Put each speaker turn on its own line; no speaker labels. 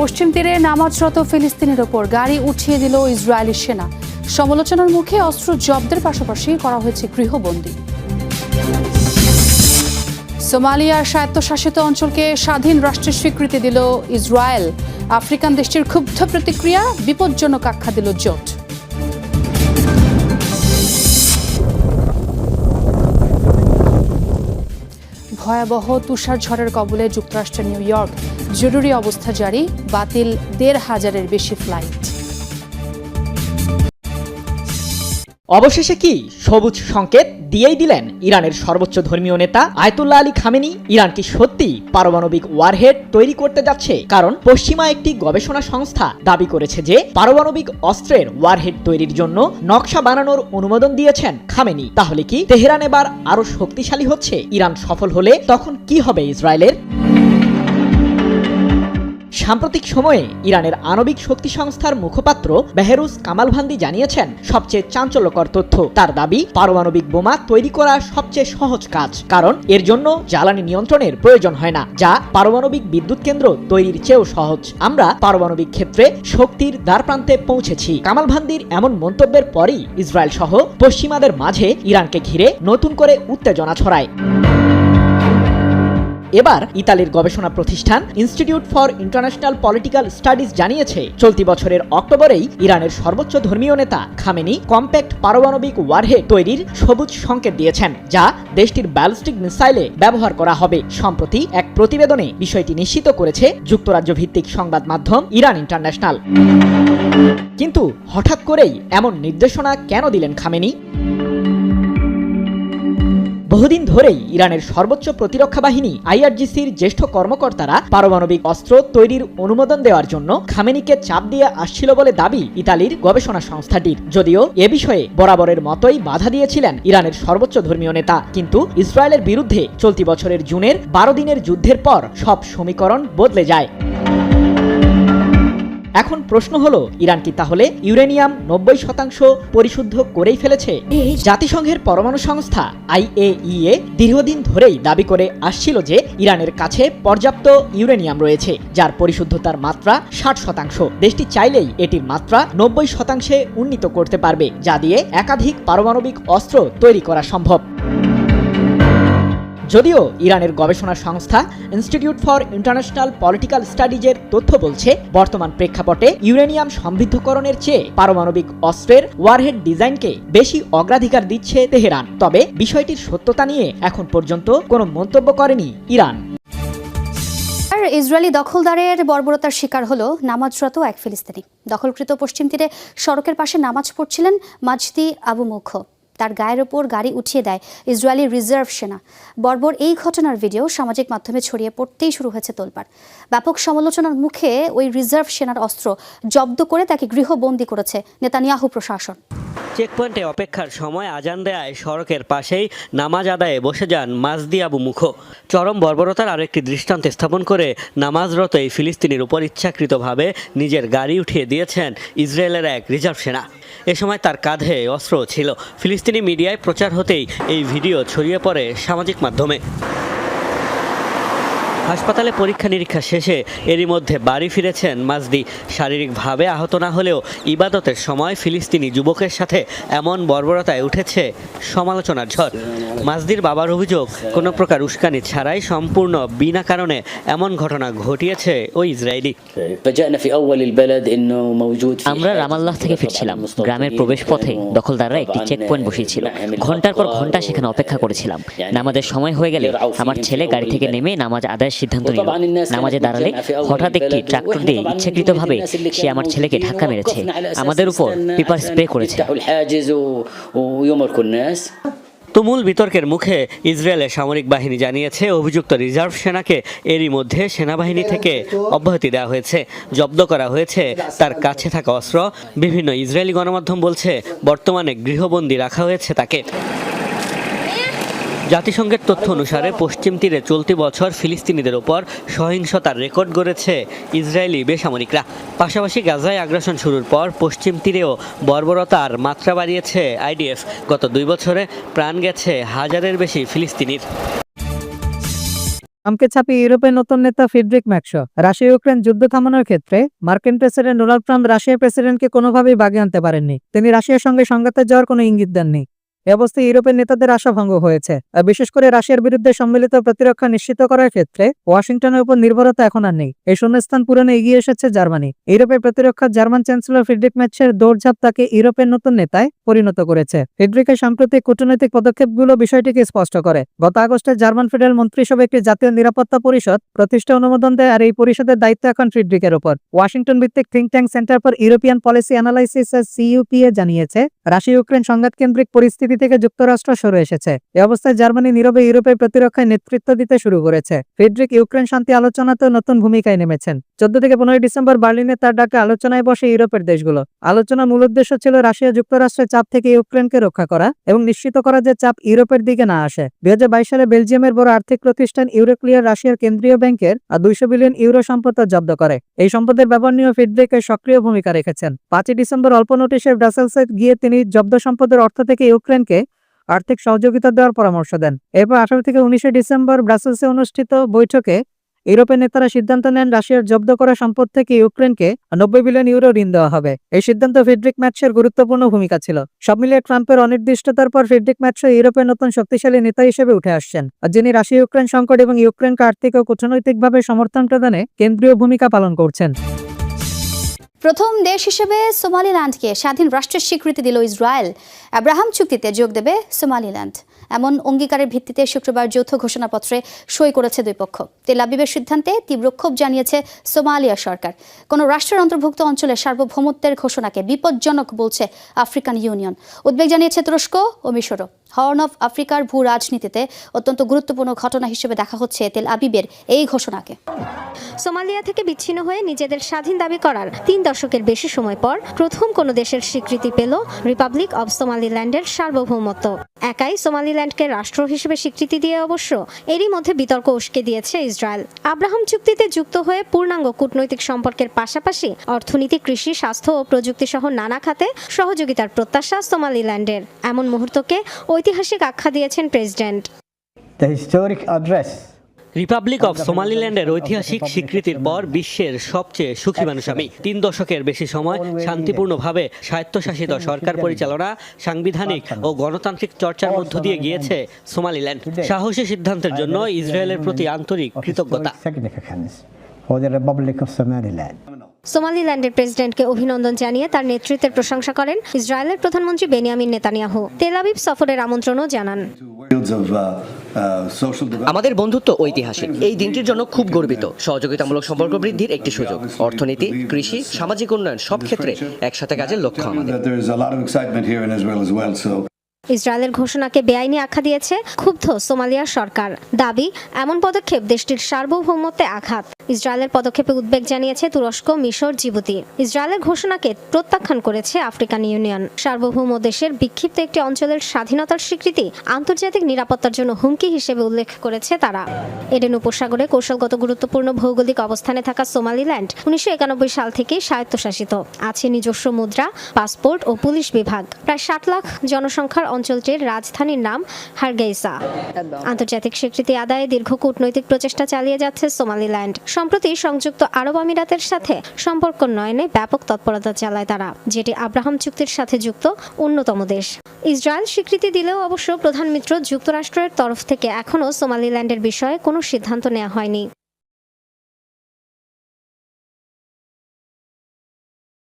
পশ্চিম তীরে নামাজরত ফিলিস্তিনের ওপর গাড়ি উঠিয়ে দিল ইসরায়েলি সেনা। সমালোচনার মুখে অস্ত্র জব্দের পাশাপাশি করা হয়েছে গৃহবন্দী। সোমালিয়ার স্বায়ত্তশাসিত অঞ্চলকে স্বাধীন রাষ্ট্রের স্বীকৃতি দিল ইসরায়েল। আফ্রিকান দেশটির ক্ষুব্ধ প্রতিক্রিয়া, বিপজ্জনক আখ্যা দিল জোট। ভয়াবহ তুষার ঝড়ের কবলে যুক্তরাষ্ট্রের নিউ ইয়র্ক। জরুরি অবস্থা জারি, বাতিল ১৫০০-এর বেশি ফ্লাইট।
অবশেষে কি সবুজ সংকেত দিয়েই দিলেন ইরানের সর্বোচ্চ ধর্মীয় নেতা আয়াতুল্লাহ আলী খামেনি? ইরান কি সত্যি পারমাণবিক ওয়ারহেড তৈরি করতে যাচ্ছে? কারণ পশ্চিমা একটি গবেষণা সংস্থা দাবি করেছে যে পারমাণবিক অস্ত্রের ওয়ারহেড তৈরির জন্য নকশা বানানোর অনুমোদন দিয়েছেন খামেনি। তাহলে কি তেহরান এবার আরো শক্তিশালী হচ্ছে? ইরান সফল হলে তখন কি হবে ইসরায়েলের? সাম্প্রতিক সময়ে ইরানের আণবিক শক্তি সংস্থার মুখপাত্র বেহরুজ কামালভান্দি জানিয়েছেন সবচেয়ে চাঞ্চল্যকর তথ্য। তার দাবি, পারমাণবিক বোমা তৈরি করা সবচেয়ে সহজ কাজ, কারণ এর জন্য জ্বালানি নিয়ন্ত্রণের প্রয়োজন হয় না, যা পারমাণবিক বিদ্যুৎ কেন্দ্র তৈরির চেয়েও সহজ। আমরা পারমাণবিক ক্ষেত্রে শক্তির দ্বারপ্রান্তে পৌঁছেছি। কামালভান্দির এমন মন্তব্যের পরই ইসরায়েল সহ পশ্চিমাদের মাঝে ইরানকে ঘিরে নতুন করে উত্তেজনা ছড়ায়। এবার ইতালির গবেষণা প্রতিষ্ঠান institute for international political studies জানিয়েছে চলতি বছরের অক্টোবরেই ইরানের সর্বোচ্চ ধর্মীয় নেতা খামেনি কম্প্যাক্ট পারমাণবিক ওয়ারহেড তৈরির সবুজ সংকেত দিয়েছেন, যা দেশটির ব্যালিস্টিক মিসাইলে ব্যবহার করা হবে। সম্প্রতি এক প্রতিবেদনে বিষয়টি নিশ্চিত করেছে যুক্তরাজ্য ভিত্তিক সংবাদ মাধ্যম ইরান ইন্টারন্যাশনাল। কিন্তু হঠাৎ করেই এমন নির্দেশনা কেন দিলেন খামেনি? বহুদিন ধরেই ইরানের সর্বোচ্চ প্রতিরক্ষা বাহিনী আইআরজিসির জ্যেষ্ঠ কর্মকর্তারা পারমাণবিক অস্ত্র তৈরির অনুমোদন দেওয়ার জন্য খামেনিকে চাপ দিয়ে আসছিল বলে দাবি ইতালির গবেষণা সংস্থাটির। যদিও এ বিষয়ে বরাবরের মতোই বাধা দিয়েছিলেন ইরানের সর্বোচ্চ ধর্মীয় নেতা। কিন্তু ইসরায়েলের বিরুদ্ধে চলতি বছরের জুনের ১২ দিনের যুদ্ধের পর সব সমীকরণ বদলে যায়। এখন প্রশ্ন হলো, ইরান কি তাহলে ইউরেনিয়াম ৯০% পরিশুদ্ধ করেই ফেলেছে? জাতিসংঘের পরমাণু সংস্থা IAEA দীর্ঘদিন ধরেই দাবি করে আসছিল যে ইরানের কাছে পর্যাপ্ত ইউরেনিয়াম রয়েছে, যার পরিশুদ্ধতার মাত্রা ৬০%। দেশটি চাইলেই এটির মাত্রা ৯০%-এ উন্নীত করতে পারবে, যা দিয়ে একাধিক পারমাণবিক অস্ত্র তৈরি করা সম্ভব। যদিও ইরানের গবেষণা সংস্থা ইনস্টিটিউট ফর ইন্টারন্যাশনাল পলিটিক্যাল স্টাডিজের তথ্য বলছে, বর্তমান প্রেক্ষাপটে ইউরেনিয়াম সমৃদ্ধকরণের চেয়ে পারমাণবিক অস্ত্রের ওয়ারহেড ডিজাইনকে বেশি অগ্রাধিকার দিচ্ছে তেহরান। তবে বিষয়টির সত্যতা নিয়ে এখন পর্যন্ত কোনো মন্তব্য করেনি ইরান।
ইসরায়েলি দখলদারের বর্বরতার শিকার হলো নামাজরত এক ফিলিস্তিনি। দখলকৃত পশ্চিম তীরে সড়কের পাশে নামাজ পড়ছিলেন মাজদি আবু মুখ। তার গায়ের ওপর গাড়ি উঠিয়ে দেয় ইসরায়েলি রিজার্ভ সেনা। বর্বর এই ঘটনার ভিডিও সামাজিক মাধ্যমে ছড়িয়ে পড়তেই শুরু হয়েছে তোলপাড়। ব্যাপক সমালোচনার মুখে ওই রিজার্ভ সেনার অস্ত্র জব্দ করে তাকে গৃহবন্দী করেছে নেতানিয়াহু প্রশাসন।
চেকপয়েন্টে অপেক্ষার সময় আজান দেয় সড়কের পাশেই নামাজ আদায়ে বসে যান মাজদি আবু মুখ। চরম বর্বরতার আরেকটি দৃষ্টান্ত স্থাপন করে নামাজরত এই ফিলিস্তিনির উপর ইচ্ছাকৃতভাবে নিজের গাড়ি উঠিয়ে দিয়েছেন ইসরায়েলের এক রিজার্ভ সেনা। এ সময় তার কাঁধে অস্ত্র ছিল। ফিলিস্তিনি মিডিয়ায় প্রচার হতেই এই ভিডিও ছড়িয়ে পড়ে সামাজিক মাধ্যমে। হাসপাতালে পরীক্ষা নিরীক্ষা শেষে এরই মধ্যে বাড়ি ফিরেছেন মাজদি। শারীরিকভাবে আহত না হলেও ইবাদতের সময় ফিলিস্তিনি যুবকের সাথে এমন বর্বরতায় উঠেছে সমালোচনার ঝড়। মাজদির বাবার অভিযোগ, কোনো প্রকার উস্কানি ছাড়াই সম্পূর্ণ বিনা কারণে এমন ঘটনা ঘটিয়েছে ওই ইসরায়েলি।
আমরা রামাল্লাহ থেকে ফিরছিলাম। গ্রামের প্রবেশ পথে দখলদাররা একটি চেকপয়েন্ট বসিয়েছিল। ঘন্টার পর ঘন্টা সেখানে অপেক্ষা করেছিলাম। নামাজের সময় হয়ে গেলে আমার ছেলে গাড়ি থেকে নেমে নামাজ আদায়ের সিদ্ধান্ত নিল। নামাজে দাঁড়ালে হঠাৎ একটি ট্রাক্টর দিয়ে ইচ্ছাকৃতভাবে সে আমার ছেলেকে ধাক্কা মেরেছে, আমাদের উপর পেপার স্প্রে করেছে।
তুমুল বিতর্কের মুখে ইসরায়েলের সামরিক বাহিনী জানিয়েছে অভিযুক্ত রিজার্ভ সেনাকে এরই মধ্যে সেনাবাহিনী থেকে অব্যাহতি দেওয়া হয়েছে। জব্দ করা হয়েছে তার কাছে থাকা অস্ত্র। বিভিন্ন ইসরায়েলি গণমাধ্যম বলছে বর্তমানে গৃহবন্দী রাখা হয়েছে তাকে। জাতিসংঘের তথ্য অনুসারে পশ্চিম তীরে চলতি বছর ফিলিস্তিনিদের ওপর সহিংসতার রেকর্ড গড়েছে ইসরায়েলি বেসামরিকরা। পাশাপাশি গাজায় আগ্রাসন শুরুর পর পশ্চিম তীরেও বর্বরতার মাত্রা বাড়িয়েছে আইডিএফ। গত 2 বছরে প্রাণ গেছে হাজারের বেশি ফিলিস্তিনির।
ট্রাম্পকে ছাপিয়ে ইউরোপের নতুন নেতা ফ্রিডরিখ ম্যাকশো রাশিয়া ইউক্রেন যুদ্ধ থামানোর ক্ষেত্রে মার্কিন প্রেসিডেন্ট ডোনাল্ড ট্রাম্প রাশিয়ার প্রেসিডেন্টকে কোনোভাবেই বাগে আনতে পারেননি। তিনি রাশিয়ার সঙ্গে সংঘাতে যাওয়ার কোনো ইঙ্গিত দেননি। এ অবস্থায় ইউরোপের নেতাদের আশাভঙ্গ হয়েছে। বিশেষ করে রাশিয়ার বিরুদ্ধে সম্মিলিত প্রতিরক্ষা নিশ্চিত করার ক্ষেত্রে ওয়াশিংটনের উপর নির্ভরতা এখন আর নেই। এই শূন্যস্থান পূরণে এগিয়ে এসেছে জার্মানি। ইউরোপের প্রতিরক্ষা জার্মান চ্যান্সেলর ফ্রিডরিখ ম্যাকশের দৌড়ঝাঁপ তাকে ইউরোপের নতুন নেতায় পরিণত করেছে। ফ্রিডরিখের সাম্প্রতিক কূটনৈতিক পদক্ষেপগুলো বিষয়টিকে স্পষ্ট করে। গত আগস্টে জার্মান ফেডারেল মন্ত্রিসভা একটি জাতীয় নিরাপত্তা পরিষদ প্রতিষ্ঠা অনুমোদন দেয়, আর এই পরিষদের দায়িত্ব এখন ফ্রিডরিখের উপর। ওয়াশিংটন ভিত্তিক think tank centre for European policy analysis CEPA জানিয়েছে, রাশিয়া ইউক্রেন সংঘাত কেন্দ্রিক পরিস্থিতি থেকে যুক্তরাষ্ট্র সরে এসেছে। এই অবস্থায় জার্মানি নীরবে ইউরোপের প্রতিরক্ষায় নেতৃত্ব দিতে শুরু করেছে। ফ্রিডরিখ ইউক্রেন শান্তি আলোচনাতেও নতুন ভূমিকায় নেমেছেন। 14 থেকে 15 ডিসেম্বর বার্লিনে তার ডাকে আলোচনায় বসে ইউরোপের দেশগুলো। আলোচনার মূল উদ্দেশ্য ছিল রাশিয়া যুক্তরাষ্ট্রের চাপ থেকে ইউক্রেনকে রক্ষা করা এবং নিশ্চিত করা যে চাপ ইউরোপের দিকে না আসে। 2022 সালে বেলজিয়ামের বড় আর্থিক প্রতিষ্ঠান ইউরোক্লিয়ার রাশিয়ার কেন্দ্রীয় ব্যাংকের 200 বিলিয়ন ইউরো সম্পদ জব্দ করে। এই সম্পদের ব্যবহার নিয়ে ফ্রিডরিখ সক্রিয় ভূমিকা রেখেছেন। 5 ডিসেম্বর অল্প নোটিশে ব্রাসেলসে গিয়ে তিনি জব্দ সম্পদের অর্থ থেকে ইউক্রেনকে আর্থিক সহযোগিতা দেওয়ার পরামর্শ দেন। এরপর 18 থেকে 19 ডিসেম্বর ব্রাসেলসে অনুষ্ঠিত বৈঠকে ইউরোপের নেতারা সিদ্ধান্ত নেন রাশিয়ার জব্দ করা সম্পদ থেকে ইউক্রেনকে 90 বিলিয়ন ইউরো ঋণ দেওয়া হবে। এই সিদ্ধান্ত ফ্রিডরিখ ম্যাকশের গুরুত্বপূর্ণ ভূমিকা ছিল। সব মিলিয়ে ট্রাম্পের অনির্দিষ্টতার পর ফ্রিডরিখ ম্যাকশো ইউরোপের নতুন শক্তিশালী নেতা হিসেবে উঠে আসছেন, যিনি রাশিয়া ইউক্রেন সংকট এবং ইউক্রেনকে আর্থিক ও কূটনৈতিকভাবে সমর্থন প্রদানে কেন্দ্রীয় ভূমিকা পালন করছেন।
প্রথম দেশ হিসেবে সোমালিল্যান্ডকে স্বাধীন রাষ্ট্রের স্বীকৃতি দিল ইসরায়েল। আব্রাহাম চুক্তিতে যোগ দেবে সোমালিল্যান্ড, এমন অঙ্গীকারের ভিত্তিতে শুক্রবার যৌথ ঘোষণাপত্রে সই করেছে দুই পক্ষ। তেল আবিবের সিদ্ধান্তে তীব্র ক্ষোভ জানিয়েছে সোমালিয়া সরকার। কোনো রাষ্ট্রের অন্তর্ভুক্ত অঞ্চলের সার্বভৌমত্বের ঘোষণাকে বিপজ্জনক বলছে আফ্রিকান ইউনিয়ন। উদ্বেগ জানিয়েছে তুরস্ক ও মিশরও। হর্ন অফ আফ্রিকার ভূ রাজনীতিতে অত্যন্ত গুরুত্বপূর্ণ ঘটনা হিসেবে দেখা হচ্ছে তেল আবিবের এই ঘোষণাকে।
সোমালিয়া থেকে বিচ্ছিন্ন হয়ে নিজেদের স্বাধীন দাবি করার 3 দশকের বেশি সময় পর প্রথম কোনো দেশের স্বীকৃতি পেল রিপাবলিক অব সোমালিল্যান্ডের সার্বভৌমত্ব। একাই সোমালিল্যান্ডকে রাষ্ট্র হিসেবে স্বীকৃতি দিয়ে অবশ্য এরই মধ্যে বিতর্ক উস্কে দিয়েছে ইসরায়েল। আব্রাহাম চুক্তিতে যুক্ত হয়ে পূর্ণাঙ্গ কূটনৈতিক সম্পর্কের পাশাপাশি অর্থনীতি, কৃষি, স্বাস্থ্য ও প্রযুক্তি সহ নানা খাতে সহযোগিতার প্রত্যাশা সোমালিল্যান্ডের। এমন মুহূর্তকে ঐতিহাসিক আখ্যা দিয়েছেন প্রেসিডেন্ট।
রিপাবলিক অফ সোমালিল্যান্ডের ঐতিহাসিক স্বীকৃতির পর বিশ্বের সবচেয়ে সুখী মানুষ আমি। 3 দশকের বেশি সময় শান্তিপূর্ণভাবে স্বায়ত্তশাসিত সরকার পরিচালনা, সাংবিধানিক ও গণতান্ত্রিক চর্চার মধ্য দিয়ে গিয়েছে সোমালিল্যান্ড। সাহসী সিদ্ধান্তের জন্য ইসরায়েলের প্রতি আন্তরিক কৃতজ্ঞতা।
সোমালিল্যান্ডের প্রেসিডেন্টকে অভিনন্দন জানিয়ে তার নেতৃত্বের প্রশংসা করেন ইসরায়েলের প্রধানমন্ত্রী বেনিয়ামিন নেতানিয়াহু। তেল আবিব সফরের আমন্ত্রণও জানান।
আমাদের বন্ধুত্ব ঐতিহাসিক। এই দিনটির জন্য খুব গর্বিত। সহযোগিতামূলক সম্পর্ক বৃদ্ধির একটি সুযোগ। অর্থনীতি, কৃষি, সামাজিক উন্নয়ন সব ক্ষেত্রে একসাথে কাজের লক্ষ্য আমাদের।
ইসরায়েলের ঘোষণাকে বেআইনি আখ্যা দিয়েছে ক্ষুব্ধ সোমালিয়ার সরকার। দাবি, এমন পদক্ষেপ দেশটির সার্বভৌমত্বে আঘাত। ইসরায়েলের পদক্ষেপে উদ্বেগ জানিয়েছে তুরস্ক, মিশর, জিবুতি। ইসরায়েলের ঘোষণাকে প্রত্যাখ্যান করেছে আফ্রিকান ইউনিয়ন। সার্বভৌম দেশের বিক্ষিপ্ত একটি অঞ্চলের স্বাধীনতার স্বীকৃতি আন্তর্জাতিক নিরাপত্তার জন্য হুমকি হিসেবে উল্লেখ করেছে তারা। এডেন উপসাগরে কৌশলগত গুরুত্বপূর্ণ ভৌগোলিক অবস্থানে থাকা সোমালিল্যান্ড 1991 সাল থেকে স্বায়ত্তশাসিত। আছে নিজস্ব মুদ্রা, পাসপোর্ট ও পুলিশ বিভাগ। প্রায় 7 লাখ জনসংখ্যার অঞ্চলটির রাজধানীর নাম হারগেইসা। আন্তর্জাতিক স্বীকৃতি আদায়ে দীর্ঘ কূটনৈতিক প্রচেষ্টা চালিয়ে যাচ্ছে সোমালিল্যান্ড। সম্প্রতি সংযুক্ত আরব আমিরাতের সাথে সম্পর্ক নয়নে ব্যাপক তৎপরতা চালায় তারা, যেটি আব্রাহাম চুক্তির সাথে যুক্ত অন্যতম দেশ। ইসরায়েল স্বীকৃতি দিলেও অবশ্য প্রধান মিত্র যুক্তরাষ্ট্রের তরফ থেকে এখনও সোমালিল্যান্ডের বিষয়ে কোনো সিদ্ধান্ত নেওয়া হয়নি।